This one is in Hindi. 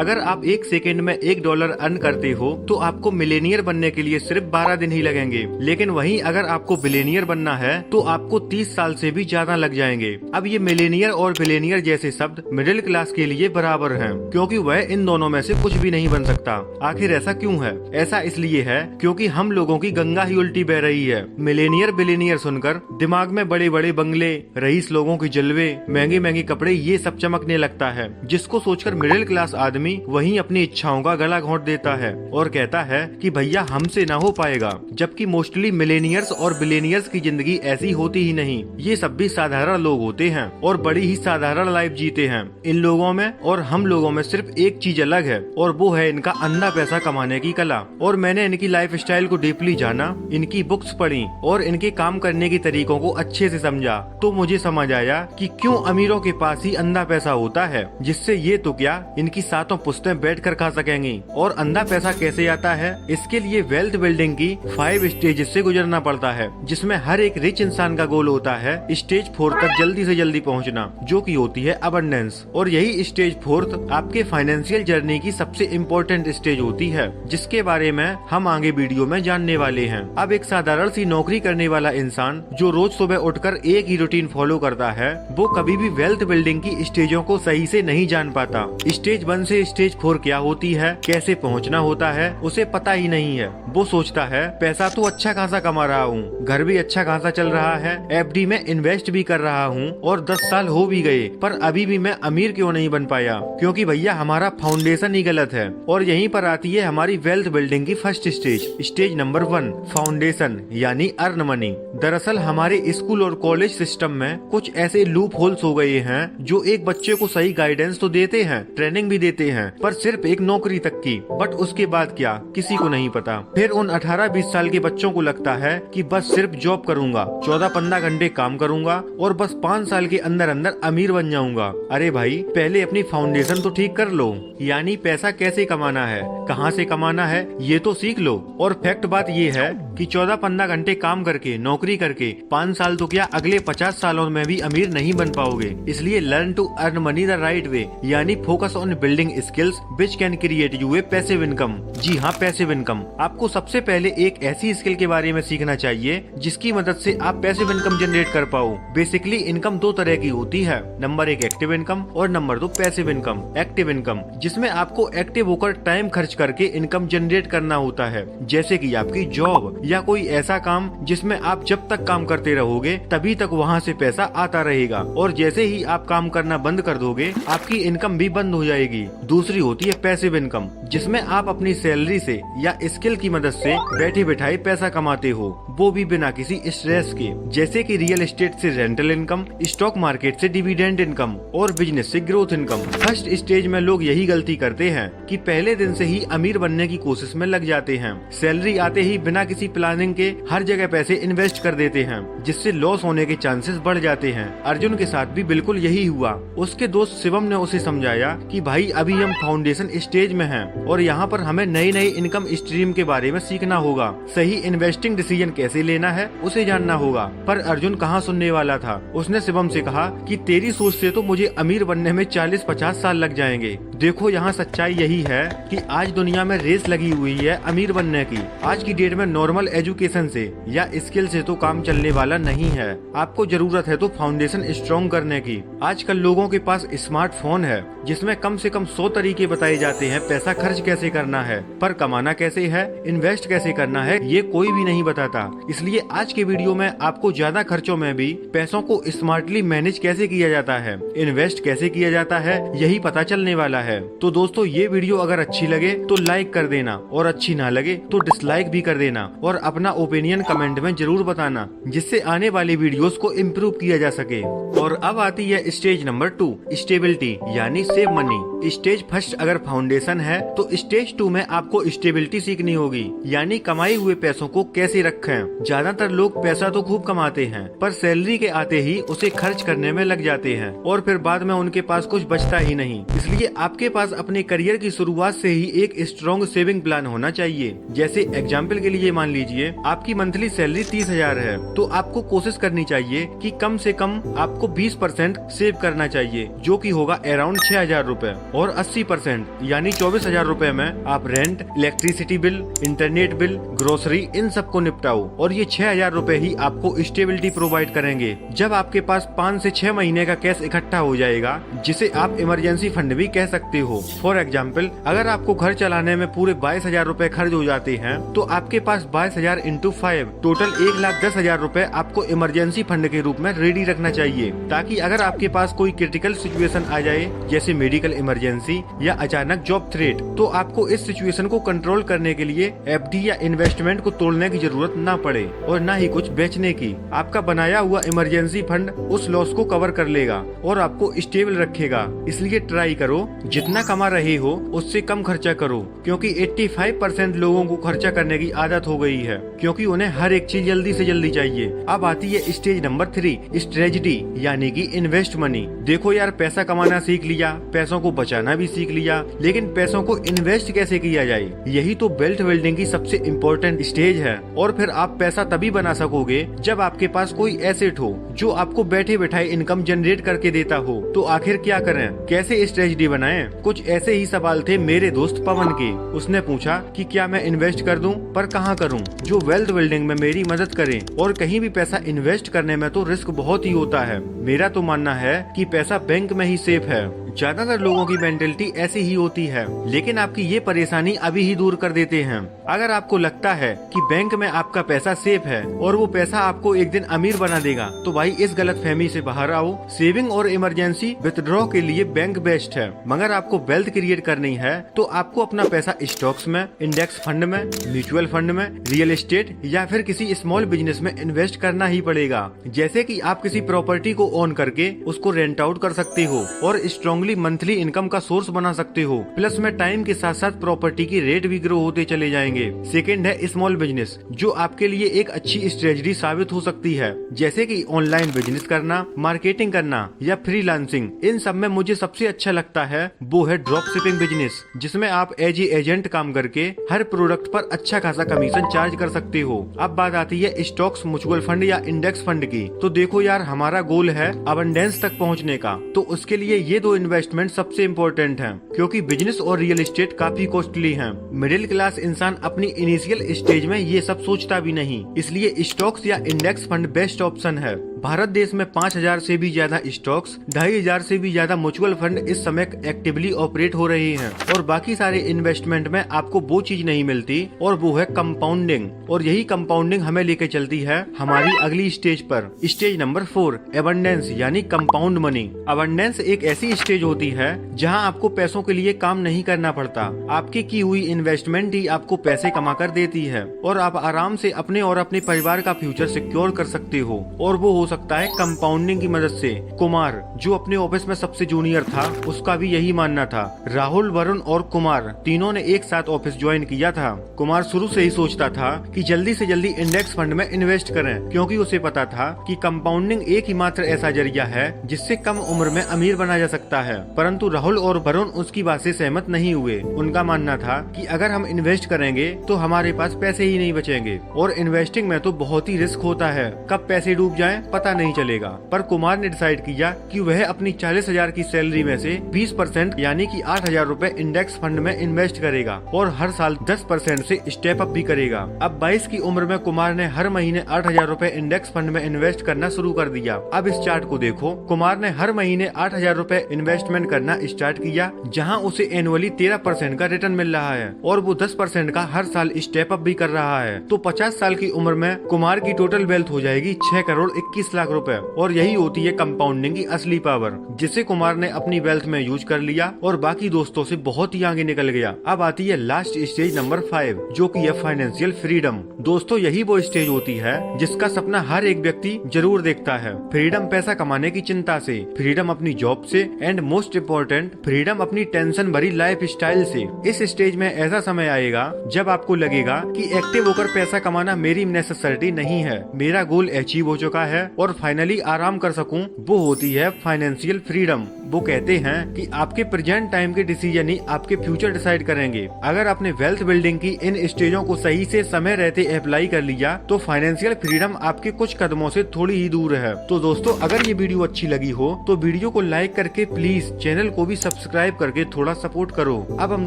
अगर आप एक सेकंड में $1 अर्न करते हो तो आपको मिलेनियर बनने के लिए सिर्फ 12 दिन ही लगेंगे, लेकिन वहीं अगर आपको बिलियनियर बनना है तो आपको 30 साल से भी ज्यादा लग जाएंगे। अब ये मिलेनियर और बिलियनियर जैसे शब्द मिडिल क्लास के लिए बराबर हैं, क्योंकि वह इन दोनों में से कुछ भी नहीं बन सकता। आखिर ऐसा क्यों है? ऐसा इसलिए है क्योंकि हम लोगों की गंगा ही उल्टी बह रही है। मिलेनियर बिलियनियर सुनकर दिमाग में बड़े बड़े बंगले, रईस लोगों के जलवे, महंगे महंगे कपड़े, ये सब चमकने लगता है, जिसको सोचकर मिडिल क्लास आदमी वहीं अपनी इच्छाओं का गला घोंट देता है और कहता है कि भैया हमसे ना हो पाएगा। जबकि मोस्टली मिलेनियर्स और बिलियनियर्स की जिंदगी ऐसी होती ही नहीं। ये सब भी साधारण लोग होते हैं और बड़ी ही साधारण लाइफ जीते हैं। इन लोगों में और हम लोगों में सिर्फ एक चीज अलग है और वो है इनका अंधा पैसा कमाने की कला। और मैंने इनकी लाइफ स्टाइल को डीपली जाना, इनकी बुक्स पढ़ी और इनके काम करने के तरीकों को अच्छे से समझा, तो मुझे समझ आया कि क्यों अमीरों के पास ही अंधा पैसा होता है, जिससे ये तो क्या इनकी सातों पुश्तें बैठ कर खा सकेंगी। और अंधा पैसा कैसे आता है? इसके लिए वेल्थ बिल्डिंग की 5 स्टेजेस से गुजरना पड़ता है, जिसमें हर एक रिच इंसान का गोल होता है स्टेज 4 तक जल्दी से जल्दी पहुंचना, जो कि होती है अबंडेंस। और यही स्टेज 4 आपके फाइनेंशियल जर्नी की सबसे इम्पोर्टेंट स्टेज होती है, जिसके बारे में हम आगे वीडियो में जानने वाले हैं। अब एक साधारण सी नौकरी करने वाला इंसान जो रोज सुबह उठकर एक ही रूटीन फॉलो करता है, वो कभी भी वेल्थ बिल्डिंग की स्टेजों को सही से नहीं जान पाता। स्टेज 1 से स्टेज 4 क्या होती है, कैसे पहुंचना होता है, उसे पता ही नहीं है। वो सोचता है पैसा तो अच्छा खासा कमा रहा हूँ, घर भी अच्छा खासा चल रहा है, एफडी में इन्वेस्ट भी कर रहा हूँ और 10 साल हो भी गए, पर अभी भी मैं अमीर क्यों नहीं बन पाया? क्योंकि भैया हमारा फाउंडेशन ही गलत है। और यहीं पर आती है हमारी वेल्थ बिल्डिंग की first stage, stage number 1, foundation यानी अर्न मनी। दरअसल हमारे स्कूल और कॉलेज सिस्टम में कुछ ऐसे लूप होल्स हो गए हैं जो एक बच्चे को सही गाइडेंस तो देते हैं, ट्रेनिंग भी देते हैं, पर सिर्फ एक नौकरी तक की। बट उसके बाद क्या, किसी को नहीं पता। फिर उन 18-20 साल के बच्चों को लगता है कि बस सिर्फ जॉब करूंगा, 14-15 घंटे काम करूंगा और बस 5 साल के अंदर अंदर अमीर बन जाऊंगा। अरे भाई, पहले अपनी फाउंडेशन तो ठीक कर लो, यानी पैसा कैसे कमाना है, कहाँ से कमाना है, ये तो सीख लो। और फैक्ट बात ये है कि 14-15 घंटे काम करके, नौकरी करके 5 साल तो क्या अगले 50 सालों में भी अमीर नहीं बन पाओगे। इसलिए learn to earn money the right way, यानी focus on building skills which can create you a passive income. जी हाँ, पैसिव इनकम। आपको सबसे पहले एक ऐसी स्किल के बारे में सीखना चाहिए जिसकी मदद से आप पैसिव इनकम जनरेट कर पाओ। बेसिकली इनकम 2 तरह की होती है, नंबर 1 एक्टिव इनकम और number 2 passive income. Active income जिसमें आपको एक्टिव होकर टाइम खर्च करके इनकम जनरेट करना होता है, जैसे कि आपकी जॉब या कोई ऐसा काम जिसमें आप जब तक काम करते रहोगे तभी तक वहाँ से पैसा आता रहेगा, और जैसे ही आप काम करना बंद कर दोगे आपकी इनकम भी बंद हो जाएगी। दूसरी होती है पैसिव इनकम, जिसमें आप अपनी सैलरी से या स्किल की मदद से बैठे बैठाए पैसा कमाते हो, वो भी बिना किसी स्ट्रेस के, जैसे कि रियल एस्टेट से रेंटल इनकम, स्टॉक मार्केट से डिविडेंड इनकम और बिजनेस से ग्रोथ इनकम। फर्स्ट स्टेज में लोग यही गलती करते हैं कि पहले दिन से ही अमीर बनने की कोशिश में लग जाते हैं। सैलरी आते ही बिना किसी प्लानिंग के हर जगह पैसे इन्वेस्ट कर देते हैं, जिससे लॉस होने के चांसेस बढ़ जाते हैं। अर्जुन के साथ भी बिल्कुल यही हुआ। उसके दोस्त शिवम ने उसे समझाया कि भाई अभी हम फाउंडेशन स्टेज में हैं और यहाँ पर हमें नई नई इनकम स्ट्रीम के बारे में सीखना होगा, सही इन्वेस्टिंग डिसीजन कैसे लेना है उसे जानना होगा। पर अर्जुन कहाँ सुनने वाला था। उसने शिवम से कहा कि तेरी सोच से तो मुझे अमीर बनने में 40-50 साल लग जाएंगे। देखो यहाँ सच्चाई यही है कि आज दुनिया में रेस लगी हुई है अमीर बनने की। आज की डेट में नॉर्मल एजुकेशन से या स्किल से तो काम चलने वाला नहीं है। आपको जरूरत है तो फाउंडेशन स्ट्रॉन्ग करने की। आजकल लोगों के पास स्मार्टफोन है जिसमें कम से कम 100 तरीके बताए जाते हैं पैसा खर्च कैसे करना है, पर कमाना कैसे है, इन्वेस्ट कैसे करना है, ये कोई भी नहीं बताता। इसलिए आज के वीडियो में आपको ज्यादा खर्चों में भी पैसों को स्मार्टली मैनेज कैसे किया जाता है, इन्वेस्ट कैसे किया जाता है, यही पता चलने वाला है। तो दोस्तों, ये वीडियो अगर अच्छी लगे तो लाइक कर देना और अच्छी ना लगे तो डिसलाइक भी कर देना और अपना ओपिनियन कमेंट में जरूर बताना, जिससे आने वाली वीडियोस को इम्प्रूव किया जा सके। और अब आती है स्टेज नंबर 2, स्टेबिलिटी यानी सेव मनी। स्टेज फर्स्ट अगर फाउंडेशन है तो स्टेज 2 में आपको स्टेबिलिटी सीखनी होगी, यानी कमाए हुए पैसों को कैसे रखें। ज्यादातर लोग पैसा तो खूब कमाते हैं पर सैलरी के आते ही उसे खर्च करने में लग जाते हैं और फिर बाद में उनके पास कुछ बचता ही नहीं। इसलिए आपके आपके पास अपने करियर की शुरुआत से ही एक स्ट्रॉन्ग सेविंग प्लान होना चाहिए। जैसे एग्जाम्पल के लिए मान लीजिए आपकी मंथली सैलरी 30,000 है, तो आपको कोशिश करनी चाहिए कि कम से कम आपको 20% सेव करना चाहिए, जो कि होगा अराउंड 6,000 रूपए, और 80% यानी 24,000 रूपए में आप rent, electricity bill, internet bill, grocery इन सबको निपटाओ, और ये 6,000 रूपए ही आपको स्टेबिलिटी प्रोवाइड करेंगे। जब आपके पास 5 से 6 महीने का कैश इकट्ठा हो जाएगा, जिसे आप इमरजेंसी फंड भी कह सकते हो। फॉर एग्जाम्पल, अगर आपको घर चलाने में पूरे 22,000 रूपए खर्च हो जाते हैं, तो आपके पास 22,000 इंटू 5 टोटल 1,10,000 रूपए आपको इमरजेंसी फंड के रूप में रेडी रखना चाहिए, ताकि अगर आपके पास कोई क्रिटिकल सिचुएशन आ जाए, जैसे मेडिकल इमरजेंसी या अचानक जॉब थ्रेट, तो आपको इस सिचुएशन को कंट्रोल करने के लिए एफडी या इन्वेस्टमेंट को तोड़ने की जरूरत न पड़े और न ही कुछ बेचने की। आपका बनाया हुआ इमरजेंसी फंड उस लॉस को कवर कर लेगा और आपको स्टेबल रखेगा। इसलिए ट्राई करो जितना कमा रहे हो उससे कम खर्चा करो, क्योंकि 85% लोगों को खर्चा करने की आदत हो गई है, क्योंकि उन्हें हर एक चीज जल्दी से जल्दी चाहिए। अब आती है स्टेज नंबर 3, स्ट्रेटजी यानी कि इन्वेस्ट मनी। देखो यार, पैसा कमाना सीख लिया, पैसों को बचाना भी सीख लिया, लेकिन पैसों को इन्वेस्ट कैसे किया जाए, यही तो वेल्थ बिल्डिंग की सबसे इम्पोर्टेंट स्टेज है। और फिर आप पैसा तभी बना सकोगे जब आपके पास कोई एसेट हो जो आपको बैठे बैठाए इनकम जनरेट करके देता हो। तो आखिर क्या करें, कैसे स्ट्रेटजी बनाएं? कुछ ऐसे ही सवाल थे मेरे दोस्त पवन के। उसने पूछा कि क्या मैं इन्वेस्ट कर दूं, पर कहां करूं जो वेल्थ बिल्डिंग में मेरी मदद करे, और कहीं भी पैसा इन्वेस्ट करने में तो रिस्क बहुत ही होता है। मेरा तो मानना है कि पैसा बैंक में ही सेफ है। ज्यादातर लोगों की मेंटेलिटी ऐसी ही होती है, लेकिन आपकी ये परेशानी अभी ही दूर कर देते हैं। अगर आपको लगता है कि बैंक में आपका पैसा सेफ है और वो पैसा आपको एक दिन अमीर बना देगा, तो भाई इस गलतफहमी से बाहर आओ। सेविंग और इमरजेंसी विथड्रॉ के लिए बैंक बेस्ट है, मगर आपको वेल्थ क्रिएट करनी है तो आपको अपना पैसा स्टॉक्स में, इंडेक्स फंड में, म्यूचुअल फंड में, रियल एस्टेट या फिर किसी स्मॉल बिजनेस में इन्वेस्ट करना ही पड़ेगा। जैसे कि आप किसी प्रॉपर्टी को ओन करके उसको रेंट आउट कर सकते हो और स्ट्रॉन्गली मंथली इनकम का सोर्स बना सकते हो। प्लस में टाइम के साथ साथ प्रॉपर्टी की रेट भी ग्रो होते चले जाएंगे। सेकंड है स्मॉल बिजनेस, जो आपके लिए एक अच्छी स्ट्रेटजी साबित हो सकती है, जैसे कि ऑनलाइन बिजनेस करना, मार्केटिंग करना या फ्रीलांसिंग। इन सब में मुझे सबसे अच्छा लगता है वो है ड्रॉप शिपिंग बिजनेस, जिसमें आप एज ए एजेंट काम करके हर प्रोडक्ट पर अच्छा खासा कमीशन चार्ज कर सकते हो। अब बात आती है स्टॉक्स, म्यूचुअल फंड या इंडेक्स फंड की। तो देखो यार, हमारा गोल है अबंडेंस तक पहुंचने का, तो उसके लिए ये दो इन्वेस्टमेंट सबसे इम्पोर्टेंट हैं, क्योंकि बिजनेस और रियल एस्टेट काफी कॉस्टली हैं। मिडिल क्लास इंसान अपनी इनिशियल स्टेज में ये सब सोचता भी नहीं, इसलिए स्टॉक्स या इंडेक्स फंड बेस्ट ऑप्शन है। भारत देश में 5,000 से भी ज्यादा स्टॉक्स, 2,500 से भी ज्यादा म्यूचुअल फंड इस समय एक्टिवली ऑपरेट हो रहे हैं, और बाकी सारे इन्वेस्टमेंट में आपको वो चीज नहीं मिलती, और वो है कंपाउंडिंग। और यही कंपाउंडिंग हमें लेके चलती है हमारी अगली स्टेज पर, स्टेज नंबर 4, एबंडेंस यानी कंपाउंड मनी। अबंडेंस एक ऐसी स्टेज होती है जहां आपको पैसों के लिए काम नहीं करना पड़ता, आपकी की हुई इन्वेस्टमेंट ही आपको पैसे कमा कर देती है, और आप आराम से अपने और अपने परिवार का फ्यूचर सिक्योर कर सकते हो। और वो हो सकता है कंपाउंडिंग की मदद से। कुमार, जो अपने ऑफिस में सबसे जूनियर था, उसका भी यही मानना था। राहुल, वरुण और कुमार तीनों ने एक साथ ऑफिस ज्वाइन किया था। कुमार शुरू से ही सोचता था कि जल्दी से जल्दी इंडेक्स फंड में इन्वेस्ट करें, क्योंकि उसे पता था कि कंपाउंडिंग एक ही मात्र ऐसा जरिया है जिससे कम उम्र में अमीर बना जा सकता है। परंतु राहुल और वरुण उसकी बात से सहमत नहीं हुए। उनका मानना था कि अगर हम इन्वेस्ट करेंगे तो हमारे पास पैसे ही नहीं बचेंगे, और इन्वेस्टिंग में तो बहुत ही रिस्क होता है, कब पैसे डूब जाएं पता नहीं चलेगा। पर कुमार ने डिसाइड किया कि वह अपनी 40,000 की सैलरी में से 20% यानी कि 8,000 रूपए इंडेक्स फंड में इन्वेस्ट करेगा, और हर साल 10% से स्टेप अप भी करेगा। अब 22 की उम्र में कुमार ने हर महीने 8,000 रूपए इंडेक्स फंड में इन्वेस्ट करना शुरू कर दिया। अब इस चार्ट को देखो, कुमार ने हर महीने 8,000 रूपए इन्वेस्टमेंट करना स्टार्ट किया, जहां उसे एनुअली 13% का रिटर्न मिल रहा है, और वो 10% का हर साल स्टेप अप भी कर रहा है। तो 50 साल की उम्र में कुमार की टोटल वेल्थ हो जाएगी 6 करोड़ 21 लाख रुपए। और यही होती है कंपाउंडिंग की असली पावर, जिसे कुमार ने अपनी वेल्थ में यूज कर लिया और बाकी दोस्तों से बहुत ही आगे निकल गया। अब आती है लास्ट स्टेज नंबर 5, जो कि है फाइनेंशियल फ्रीडम। दोस्तों, यही वो स्टेज होती है जिसका सपना हर एक व्यक्ति जरूर देखता है। फ्रीडम पैसा कमाने की चिंता से, फ्रीडम अपनी जॉब से, एंड मोस्ट इम्पोर्टेंट फ्रीडम अपनी टेंशन भरी लाइफ स्टाइल से। इस स्टेज में ऐसा समय आएगा जब आपको लगेगा कि एक्टिव होकर पैसा कमाना मेरी नेसेसिटी नहीं है, मेरा गोल अचीव हो चुका है और फाइनली आराम कर सकूं, वो होती है फाइनेंशियल फ्रीडम। वो कहते हैं कि आपके प्रेजेंट टाइम के डिसीजन ही आपके फ्यूचर डिसाइड करेंगे। अगर आपने वेल्थ बिल्डिंग की इन स्टेजों को सही से समय रहते अप्लाई कर लिया तो फाइनेंशियल फ्रीडम आपके कुछ कदमों से थोड़ी ही दूर है। तो दोस्तों, अगर ये वीडियो अच्छी लगी हो तो वीडियो को लाइक करके प्लीज चैनल को भी सब्सक्राइब करके थोड़ा सपोर्ट करो। अब हम